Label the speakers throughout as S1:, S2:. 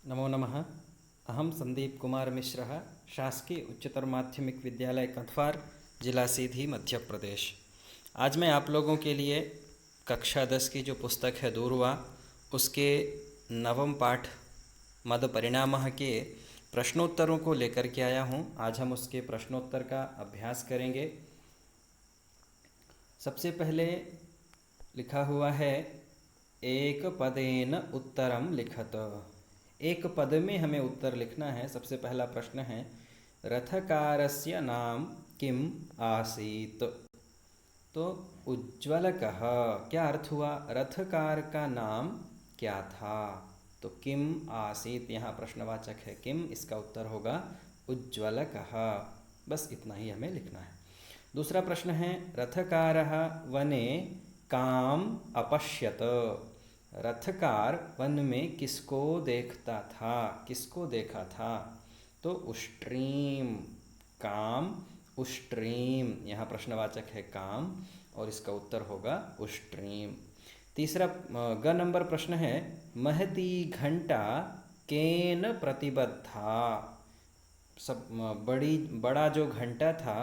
S1: नमो नमः। अहम संदीप कुमार मिश्रः, शासकीय उच्चतर माध्यमिक विद्यालय कंथवार, जिला सीधी, मध्य प्रदेश। आज मैं आप लोगों के लिए कक्षा 10 की जो पुस्तक है दूरवा, उसके नवम पाठ मद परिणामः के प्रश्नोत्तरों को लेकर के आया हूँ। आज हम उसके प्रश्नोत्तर का अभ्यास करेंगे। सबसे पहले लिखा हुआ है, एक पदेन उत्तरम लिखत। एक पद में हमें उत्तर लिखना है। सबसे पहला प्रश्न है, रथकारस्य नाम किम आसीत। तो उज्ज्वलकः, क्या अर्थ हुआ? रथकार का नाम क्या था? तो किम आसीत, यहाँ प्रश्नवाचक है किम, इसका उत्तर होगा उज्ज्वलकः। बस इतना ही हमें लिखना है। दूसरा प्रश्न है, रथकारः वने काम अपश्यत। रथकार वन में किसको देखता था, किसको देखा था? तो उष्ट्रीम, काम उष्ट्रीम, यहाँ प्रश्नवाचक है काम और इसका उत्तर होगा उष्ट्रीम। तीसरा ग नंबर प्रश्न है, महती घंटा केन प्रतिबद्धा। सब बड़ा जो घंटा था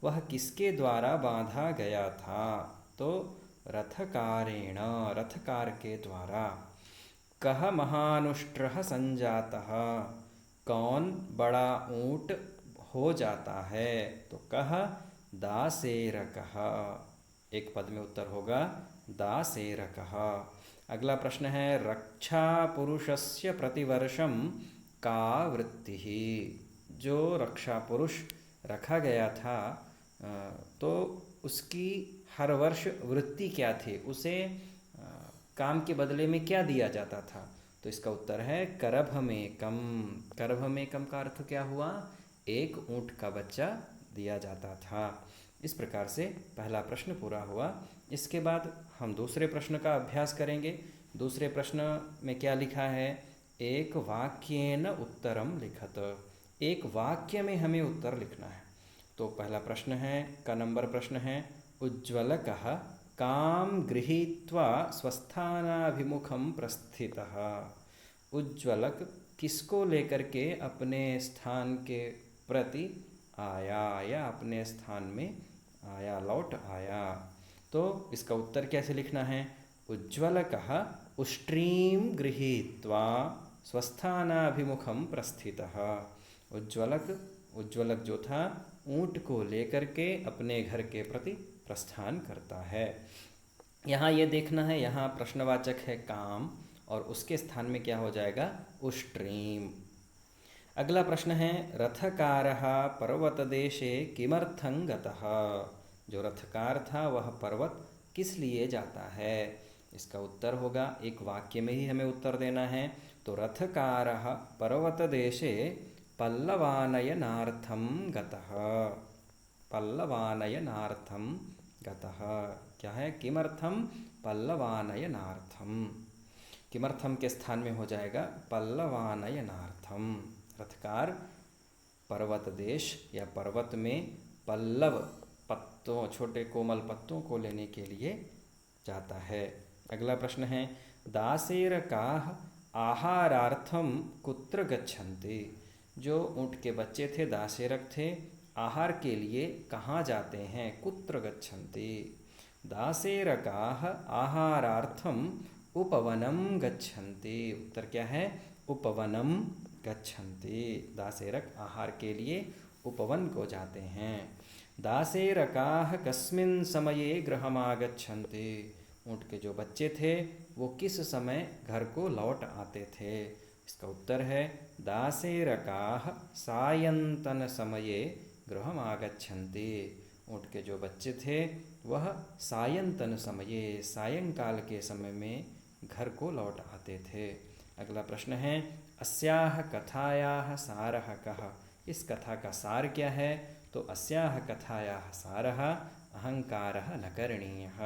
S1: वह किसके द्वारा बांधा गया था? तो रथकारेण, रथकार के द्वारा। कह महानुष्ट्रः संजातः, कौन बड़ा ऊंट हो जाता है? तो कह दासेरकः, एक पद में उत्तर होगा दासेरकः। अगला प्रश्न है, रक्षा पुरुषस्य प्रतिवर्षम का वृत्तिः। जो रक्षा पुरुष रखा गया था तो उसकी हर वर्ष वृत्ति क्या थी, उसे काम के बदले में क्या दिया जाता था? तो इसका उत्तर है करभमेकम। करभमेकम का अर्थ क्या हुआ? एक ऊंट का बच्चा दिया जाता था। इस प्रकार से पहला प्रश्न पूरा हुआ। इसके बाद हम दूसरे प्रश्न का अभ्यास करेंगे। दूसरे प्रश्न में क्या लिखा है, एक वाक्येन उत्तरम लिखत। एक वाक्य में हमें उत्तर लिखना है। तो पहला प्रश्न है, का नंबर प्रश्न है, उज्ज्वलकः काम गृहीत्वा स्वस्थानाभिमुखम प्रस्थितः। उज्ज्वलक किसको लेकर के अपने स्थान के प्रति आया या अपने स्थान में आया, लौट आया? तो इसका उत्तर कैसे लिखना है? उज्ज्वलकः उष्ट्रीम गृहीत्वा स्वस्थानाभिमुखम प्रस्थितः। उज्ज्वलक जो था ऊंट को लेकर के अपने घर के प्रति प्रस्थान करता है। यहाँ ये देखना है, यहाँ प्रश्नवाचक है काम और उसके स्थान में क्या हो जाएगा? उष्ट्रीम। अगला प्रश्न है, रथकारः पर्वतदेशे किमर्थं गतः। जो रथकार था वह पर्वत किस लिए जाता है? इसका उत्तर होगा, एक वाक्य में ही हमें उत्तर देना है। तो रथकारः पर्वतदेशे पल्लवानयनार्थं गतः। पल्लवानयनार्थं गतः, क्या है? किमर्थम पल्लवानयनार्थम। किमर्थम के स्थान में हो जाएगा पल्लवानयनार्थम। रथकार पर्वत देश या पर्वत में पल्लव पत्तों, छोटे कोमल पत्तों को लेने के लिए जाता है। अगला प्रश्न है, दासेरकाः आहारार्थम कुत्र गच्छन्ति। जो ऊँट के बच्चे थे, दासेरक थे, आहार के लिए कहाँ जाते हैं? कुत्र गच्छन्ति। दासेरकाः आहारार्थम उपवनम गच्छन्ति। उत्तर क्या है? उपवनम गच्छन्ति। दासेरक आहार के लिए उपवन को जाते हैं। दासेरकाः कस्मिन् समये गृहमागच्छन्ति। ऊँट के जो बच्चे थे वो किस समय घर को लौट आते थे? इसका उत्तर है, दासेरकाः सायंतन समये गृहमागच्छन्ति। ऊँट के जो बच्चे थे वह सायंतन समये, सायंकाल के समय में घर को लौट आते थे। अगला प्रश्न है, अस्याः कथायाः सारः कः। इस कथा का सार क्या है? तो अस्याः कथायाः सारः अहंकारः न करणीयः।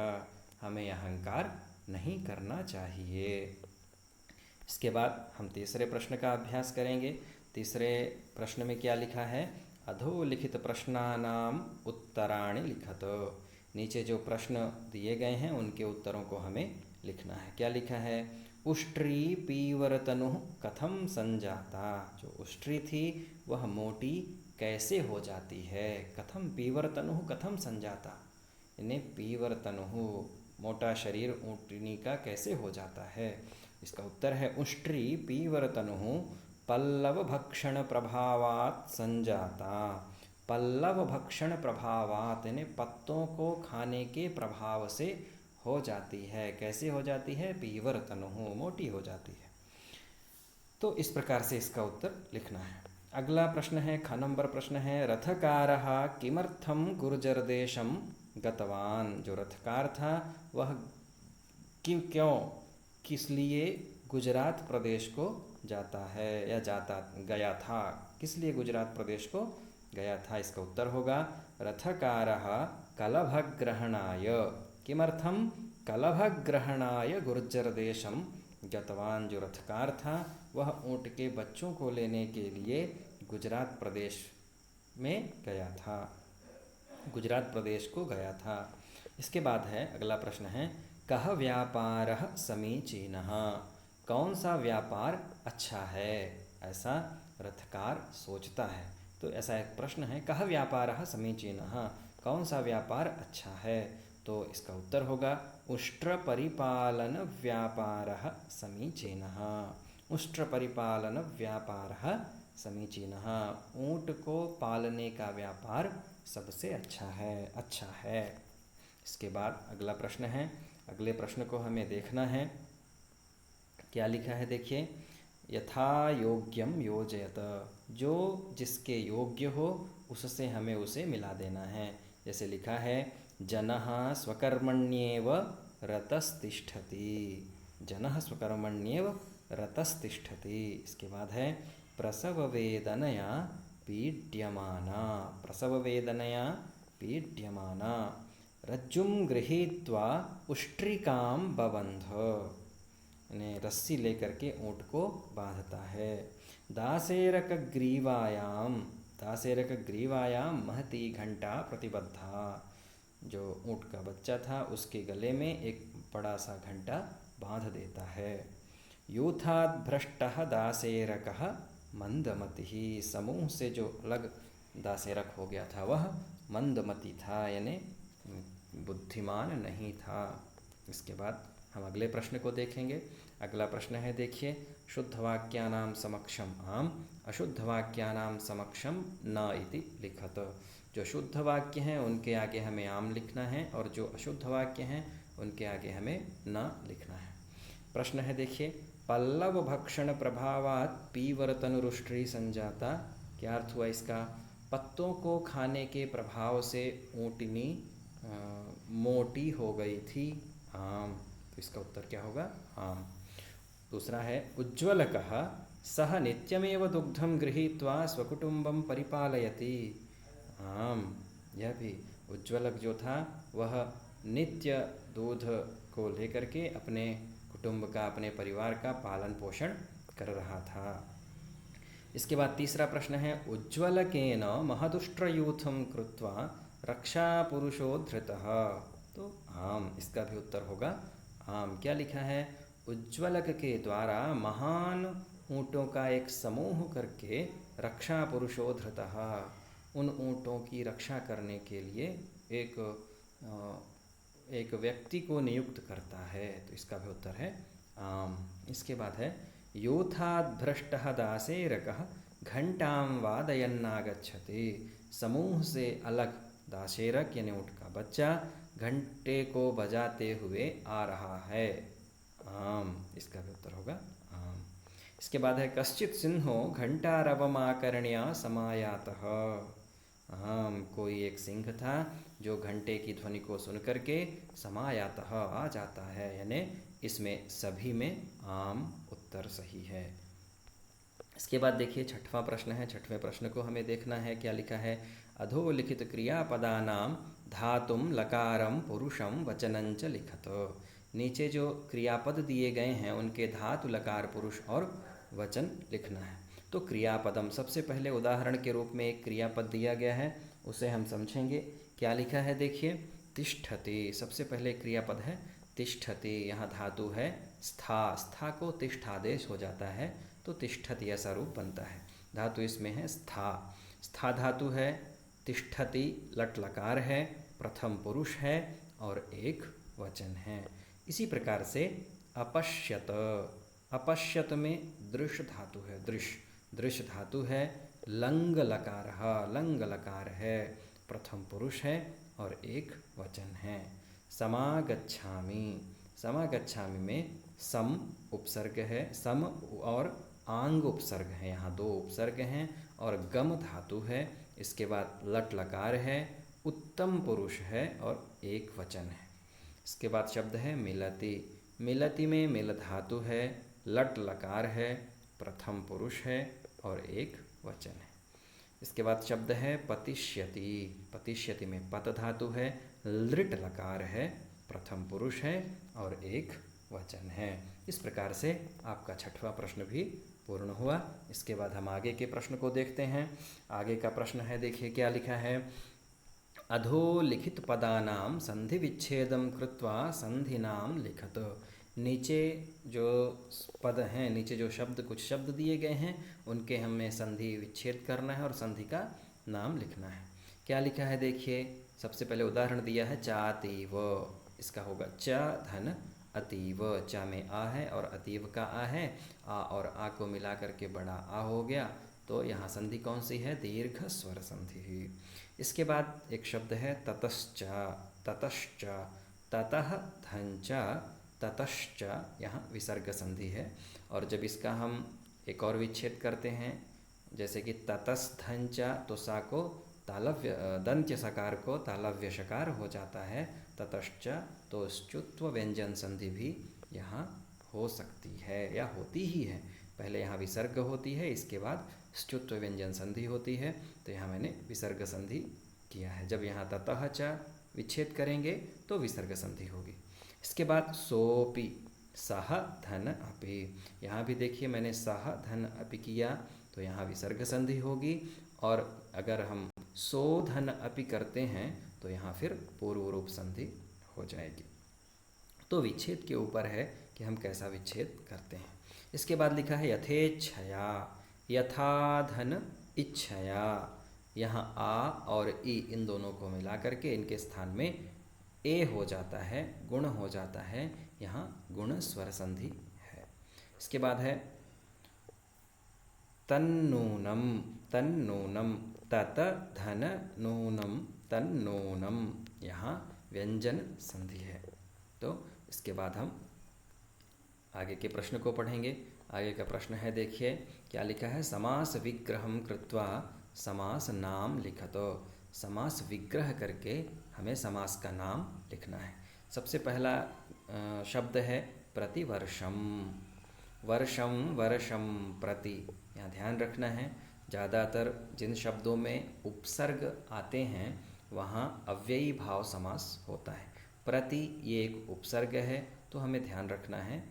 S1: हमें अहंकार नहीं करना चाहिए। इसके बाद हम तीसरे प्रश्न का अभ्यास करेंगे। तीसरे प्रश्न में क्या लिखा है, अधोलिखित प्रश्नानाम उत्तराणि लिखत। नीचे जो प्रश्न दिए गए हैं उनके उत्तरों को हमें लिखना है। क्या लिखा है? उष्ट्री पीवरतनु कथम संजाता। जो उष्ट्री थी वह मोटी कैसे हो जाती है। कथम पीवरतनु कथम संजाता, यानी पीवरतनु मोटा शरीर ऊँटनी का कैसे हो जाता है। इसका उत्तर है उष्ट्री पीवरतनु पल्लव भक्षण प्रभावात् संजाता। पल्लव भक्षण प्रभावात् यानी पत्तों को खाने के प्रभाव से हो जाती है। कैसे हो जाती है, पीवरतनु मोटी हो जाती है। तो इस प्रकार से इसका उत्तर लिखना है। अगला प्रश्न है, ख नंबर प्रश्न है, रथकारः किमर्थम गुर्जरदेशम गतवान। जो रथकार था वह क्यों किस लिए गुजरात प्रदेश को जाता है या गया था, किस लिए गुजरात प्रदेश को गया था। इसका उत्तर होगा रथकारः कलभग्रहणाय। किमर्थम कलभग्रहणाय गुर्जरदेशम गतवान। जो रथकार था वह ऊँट के बच्चों को लेने के लिए गुजरात प्रदेश में गया था, गुजरात प्रदेश को गया था। इसके बाद है अगला प्रश्न है, कः व्यापारः समीचीनः। कौन सा व्यापार अच्छा है, ऐसा रथकार सोचता है। तो ऐसा एक प्रश्न है, कः व्यापारः समीचीनः, कौन सा व्यापार अच्छा है। तो इसका उत्तर होगा उष्ट्र परिपालन व्यापारः समीचीनः। उष्ट्र परिपालन व्यापारः समीचीनः। ऊँट को पालने का व्यापार सबसे अच्छा है। इसके बाद अगला प्रश्न है, अगले प्रश्न को हमें देखना है क्या लिखा है। देखिए, यथा योग्यम योजयत। जो जिसके योग्य हो उससे हमें उसे मिला देना है। जैसे लिखा है, जनः स्वकर्मण्येव रतस्तिष्ठति। जनः स्वकर्मण्येव रतस्तिष्ठति। इसके बाद है, प्रसव वेदनया पीड्यमाना। प्रसव वेदनया पीड्यमाना। रज्जुम गृहीत्वा उष्ट्रिकां बबंध। यानी रस्सी लेकर के ऊँट को बांधता है। दासेरक ग्रीवायां महती घंटा प्रतिबद्धा। जो ऊँट का बच्चा था उसके गले में एक बड़ा सा घंटा बांध देता है। यूथात् भ्रष्टः दासेरकः मंदमतिः। समूह से जो अलग दासेरक हो गया था वह मंदमती था, यानी बुद्धिमान नहीं था। इसके बाद हम अगले प्रश्न को देखेंगे। अगला प्रश्न है, देखिए, शुद्ध वाक्यानां समक्षम आम, अशुद्ध वाक्यानां समक्षम न इति लिखत। जो शुद्ध वाक्य हैं उनके आगे हमें आम लिखना है और जो अशुद्ध वाक्य हैं उनके आगे हमें न लिखना है। प्रश्न है, देखिए, पल्लव भक्षण प्रभावात् पीवरतनुरुष्ट्री संजाता। क्या अर्थ हुआ इसका। पत्तों को खाने के प्रभाव से ऊँटनी मोटी हो गई थी। आम। तो इसका उत्तर क्या होगा, आम। दूसरा है, उज्ज्वलकः सः नित्यमेव दुग्धं गृहीत्वा स्वकुटुंबं परिपालयति। आम। यह भी, उज्ज्वलक जो था वह नित्य दूध को लेकर के अपने कुटुंब का, अपने परिवार का पालन पोषण कर रहा था। इसके बाद तीसरा प्रश्न है, उज्ज्वलकेन महदुष्ट्रयूथं कृत्वा रक्षा पुरुषो धृतः। तो आम। इसका भी उत्तर होगा आम। क्या लिखा है, उज्ज्वलक के द्वारा महान ऊँटों का एक समूह करके रक्षा पुरुषो धृतः। उन ऊँटों की रक्षा करने के लिए एक व्यक्ति को नियुक्त करता है। तो इसका भी उत्तर है आम। इसके बाद है, यूथात् भ्रष्टः दासेरकः घंटां वादयन्नागच्छति। समूह से अलग दासेरक यानी ऊँट का बच्चा घंटे को बजाते हुए आ रहा है। आम। इसका भी उत्तर होगा आम। इसके बाद है, कश्चित् सिंहो घंटारवमाकर्ण्य समायातः। आम। कोई एक सिंह था जो घंटे की ध्वनि को सुन करके समायातः आ जाता है, यानी इसमें सभी में आम उत्तर सही है। इसके बाद देखिए, छठवां प्रश्न है। छठवें प्रश्न को हमें देखना है क्या लिखा है। अधोलिखित क्रियापदानां धातुम लकारम पुरुषम वचनंच लिखत। नीचे जो क्रियापद दिए गए हैं उनके धातु, लकार, पुरुष और वचन लिखना है। तो क्रियापदम, सबसे पहले उदाहरण के रूप में एक क्रियापद दिया गया है, उसे हम समझेंगे। क्या लिखा है, देखिए, तिष्ठति। सबसे पहले क्रियापद है तिष्ठति, यहाँ धातु है स्था, स्था को तिष्ठादेश हो जाता है तो तिष्ठति ऐसा रूप बनता है। धातु इसमें है स्था, स्था धातु है, तिष्ठति लट लकार है, प्रथम पुरुष है और एक वचन है। इसी प्रकार से अपश्यत, अपश्यत में दृश धातु है, दृश, दृश धातु है, लंग लकार, लंग लकार है, प्रथम पुरुष है और एक वचन है। समागच्छामि, समागच्छामि में सम उपसर्ग है, सम और आंग उपसर्ग है, यहाँ दो उपसर्ग हैं और गम धातु है, इसके बाद लट लकार है, उत्तम पुरुष है और एक वचन है। इसके बाद शब्द है मिलति, मिलति में मिल धातु है, लट लकार है, प्रथम पुरुष है और एक वचन है। इसके बाद शब्द है पतिष्यति, पतिष्यति में पत धातु है, लृट लकार है, प्रथम पुरुष है और एक वचन है। इस प्रकार से आपका छठवां प्रश्न भी पूर्ण हुआ। इसके बाद हम आगे के प्रश्न को देखते हैं। आगे का प्रश्न है, देखिए क्या लिखा है। अधोलिखित पदानां संधि विच्छेदम कृत्वा संधिनाम लिखत। नीचे जो पद हैं, नीचे जो शब्द, कुछ शब्द दिए गए हैं, उनके हमें संधि विच्छेद करना है और संधि का नाम लिखना है। क्या लिखा है देखिए। सबसे पहले उदाहरण दिया है चातीव, इसका होगा च धन अतीव, चा में आ है और अतीव का आ है, आ और आ को मिला करके बड़ा आ हो गया, तो यहाँ संधि कौन सी है, दीर्घ स्वर संधि। इसके बाद एक शब्द है ततश्च, ततश्च, ततः धंच ततश्च, यहाँ विसर्ग संधि है और जब इसका हम एक और विच्छेद करते हैं, जैसे कि ततस्थंच, तो सा को तालव्य, दंत्य सकार को तालव्य शकार हो जाता है, ततश्च, तो च्युत्व व्यंजन संधि भी यहाँ हो सकती है या होती ही है। पहले यहाँ विसर्ग होती है, इसके बाद च्युत्व व्यंजन संधि होती है, तो यहाँ मैंने विसर्ग संधि किया है। जब यहाँ ततः च विच्छेद करेंगे तो विसर्ग संधि होगी। इसके बाद सोपि, सह धन अपि, यहाँ भी देखिए मैंने सह धन अपि किया तो यहाँ विसर्ग संधि होगी, और अगर हम सो धन अपि करते हैं तो यहाँ फिर पूर्व रूप संधि हो जाएगी। तो विच्छेद के ऊपर है कि हम कैसा विच्छेद करते हैं। इसके बाद लिखा है यथेच्छया, यथा धन इच्छया, यहाँ आ और ई इन दोनों को मिला करके इनके स्थान में ए हो जाता है, गुण हो जाता है, यहाँ गुण स्वर संधि है। इसके बाद है तन्नूनम, तन्नूनम, तत धन नूनम तन्नूनम, यहाँ व्यंजन संधि है। तो इसके बाद हम आगे के प्रश्न को पढ़ेंगे। आगे का प्रश्न है देखिए क्या लिखा है। समास विग्रहम कृत्वा समास नाम लिखतो, समास विग्रह करके हमें समास का नाम लिखना है। सबसे पहला शब्द है प्रतिवर्षम, वर्षम वर्षम प्रति, यहाँ ध्यान रखना है ज़्यादातर जिन शब्दों में उपसर्ग आते हैं वहाँ अव्ययी भाव समास होता है। प्रति ये एक उपसर्ग है तो हमें ध्यान रखना है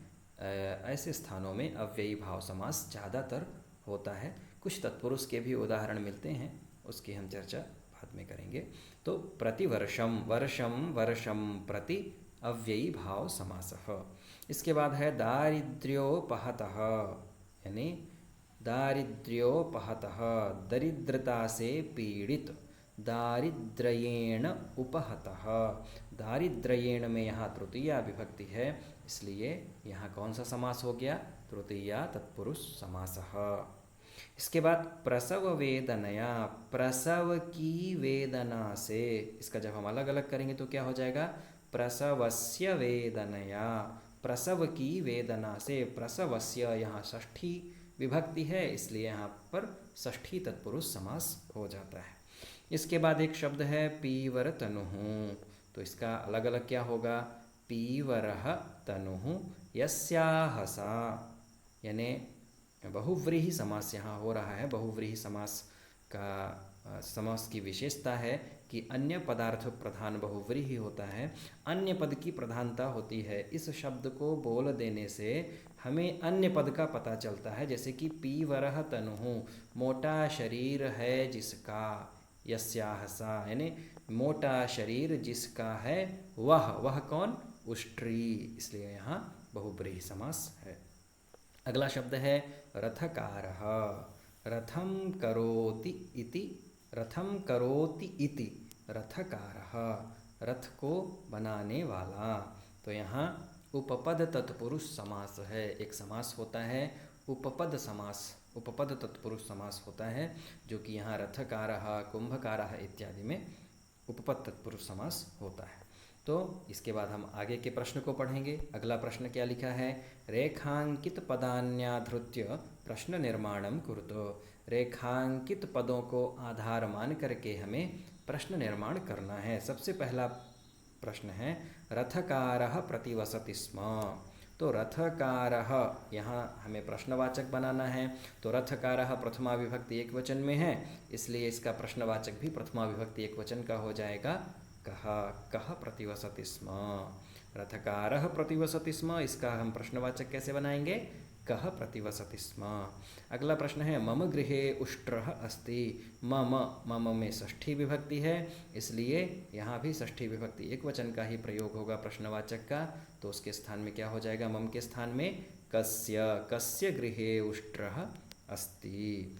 S1: ऐसे स्थानों में अव्ययी भाव समास ज़्यादातर होता है। कुछ तत्पुरुष के भी उदाहरण मिलते हैं, उसकी हम चर्चा बाद में करेंगे। तो प्रतिवर्षम, वर्षम वर्षम प्रति अव्ययी भाव समासः। इसके बाद है दारिद्र्योपहतः, यानी दारिद्र्योपहतः, दरिद्रता से पीड़ित, दारिद्र्येण उपहतः, दारिद्र्येण में यहाँ तृतीया विभक्ति है, इसलिए यहाँ कौन सा समास हो गया, तृतीया तत्पुरुष समासः। इसके बाद प्रसव वेदनया, प्रसव की वेदना से, इसका जब हम अलग अलग करेंगे तो क्या हो जाएगा, प्रसवस्य वेदनया, प्रसव की वेदना से, प्रसवस्य यहाँ षष्ठी विभक्ति है इसलिए यहाँ पर षष्ठी तत्पुरुष समास हो जाता है। इसके बाद एक शब्द है पीवर तनुः, तो इसका अलग अलग क्या होगा, पीवरः तनुः यस्याः सा, यानी बहुव्रीहि समास यहाँ हो रहा है। बहुव्रीहि समास का समास की विशेषता है कि अन्य पदार्थ प्रधान बहुव्रीहि होता है, अन्य पद की प्रधानता होती है। इस शब्द को बोल देने से हमें अन्य पद का पता चलता है, जैसे कि पीवरः तनुः, मोटा शरीर है जिसका, यस्याः सा यानी मोटा शरीर जिसका है, वह कौन, उष्ट्री, इसलिए यहाँ बहुब्रीहि समास है। अगला शब्द है रथकारः। रथम करोति इति, रथम करोति इति रथकारः, रथ को बनाने वाला। तो यहाँ उपपद तत्पुरुष समास है। एक समास होता है उपपद समास, उपपद तत्पुरुष समास होता है, जो कि यहाँ रथकारः, कुंभकारः इत्यादि में उपपद तत्पुरुष समास होता है। तो इसके बाद हम आगे के प्रश्न को पढ़ेंगे। अगला प्रश्न क्या लिखा है, रेखांकित पदान्याधृत्य प्रश्न निर्माणम कुरुतो। रेखांकित पदों को आधार मान करके हमें प्रश्न निर्माण करना है। सबसे पहला प्रश्न है रथकारः प्रतिवसति स्म। तो रथकारः, यहाँ हमें प्रश्नवाचक बनाना है। तो रथकारः प्रथमा विभक्ति एक वचन में है, इसलिए इसका प्रश्नवाचक भी प्रथमा विभक्ति एक वचन का हो जाएगा कः। कः प्रतिवसति स्म, रथकारः प्रतिवसति स्म, इसका हम प्रश्नवाचक कैसे बनाएंगे, कः प्रतिवसति स्म। अगला प्रश्न है मम गृहे उष्ट्रः अस्ति। मम, मम में षष्ठी विभक्ति है, इसलिए यहाँ भी षष्ठी विभक्ति एक वचन का ही प्रयोग होगा प्रश्नवाचक का। तो उसके स्थान में क्या हो जाएगा, मम के स्थान में कस्य, कस्य गृहे उष्ट्रः अस्ति।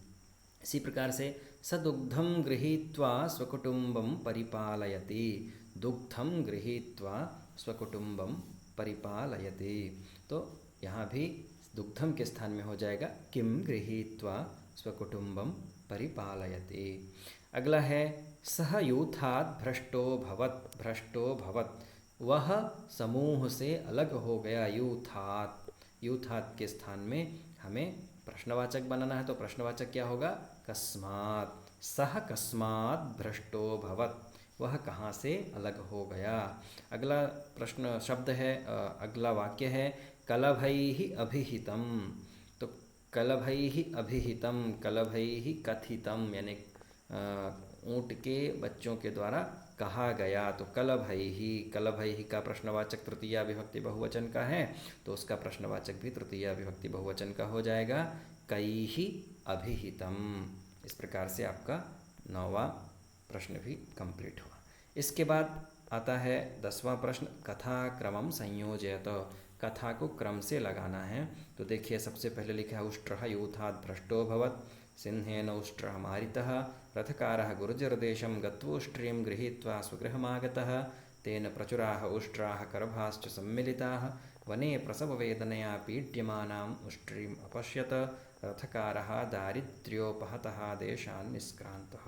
S1: इसी प्रकार से स दुग्धं गृहीत्वा स्वकुटुम्बं परिपालयति। दुग्धं गृहीत्वा स्वकुटुम्बं परिपालयति। तो यहाँ भी दुग्धम के स्थान में हो जाएगा किम गृहीत्वा स्वकुटुम्बं परिपालयति। अगला है सह यूथात् भ्रष्टो भवत्। भ्रष्टो भवत्, वह समूह से अलग हो गया। यूथात्, यूथात् के स्थान में हमें प्रश्नवाचक बनाना है। तो प्रश्नवाचक क्या होगा, कस्मात्। सह कस्मात् भ्रष्टो भवत्, वह कहाँ से अलग हो गया। अगला प्रश्न शब्द है, अगला वाक्य है कलभैः अभिहितम। तो कलभैः अभिहितम, कलभैः कथितम, यानी ऊँट के बच्चों के द्वारा कहा गया। तो कलभैः, कलभैः का प्रश्नवाचक तृतीया विभक्ति बहुवचन का है, तो उसका प्रश्नवाचक भी तृतीया विभक्ति बहुवचन का हो जाएगा कैः अभिहितम। इस प्रकार से आपका 9वां प्रश्न भी कंप्लीट हुआ। इसके बाद आता है 10वां प्रश्न, कथा क्रमम संयोजयत। कथा को क्रम से लगाना है। तो देखिए सबसे पहले लिखा है उष्ट्रः यूथात् भ्रष्टो भवत्, सिंहेन उष्ट्रः मारितः, रथकारः गुर्जरदेशं गत्वोष्ट्रीं गृहीत्वा स्वगृहमागतः, तेन प्रचुराः उष्ट्राः करभाश्च सम्मिलिताः, वने प्रसववेदनया पीड्यमानाम् उष्ट्रीम् अपश्यत, रथकारः दारिद्र्योपहतः देशान् निष्क्रान्तः।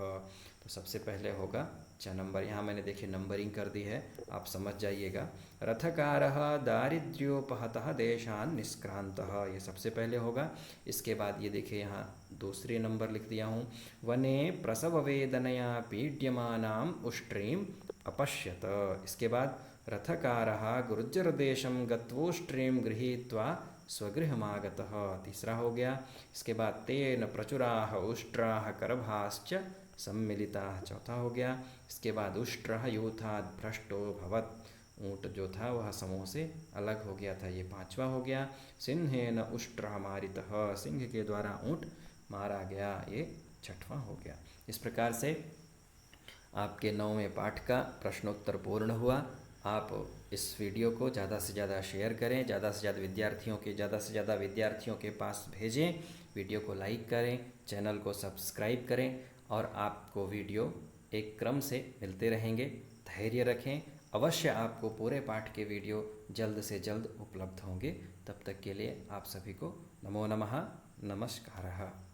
S1: तो सबसे पहले होगा 6 नंबर, यहाँ मैंने देखिए नंबरिंग कर दी है, आप समझ जाइएगा। रथकारः दारिद्र्योपहतः देशान् निष्क्रान्तः, ये सबसे पहले होगा। इसके बाद ये देखिए यहाँ दूसरे नंबर लिख दिया हूँ, वने प्रसव वेदनया पीड्यमानाम् उष्ट्रीम् अपश्यत। इसके बाद रथकारः गुर्जरदेशं गत्वोष्ट्रीं गृहीत्वा स्वगृहमागतः, तीसरा हो गया। इसके बाद तेन प्रचुराः उष्ट्राः करभाश्च सम्मिलिताः, चौथा हो गया। इसके बाद उष्ट्रः यूथात् भ्रष्टो भवत्, ऊँट जो था वह समूह से अलग हो गया था, ये 5वां हो गया। सिंहेन उष्ट्रः मारितः, सिंह के द्वारा ऊँट मारा गया, ये 6वां हो गया। इस प्रकार से आपके 9वें पाठ का प्रश्नोत्तर पूर्ण हुआ। आप इस वीडियो को ज़्यादा से ज़्यादा शेयर करें, ज़्यादा से ज़्यादा विद्यार्थियों के पास भेजें, वीडियो को लाइक करें, चैनल को सब्सक्राइब करें, और आपको वीडियो एक क्रम से मिलते रहेंगे। धैर्य रखें, अवश्य आपको पूरे पाठ के वीडियो जल्द से जल्द उपलब्ध होंगे। तब तक के लिए आप सभी को नमो नमः, नमस्कारः।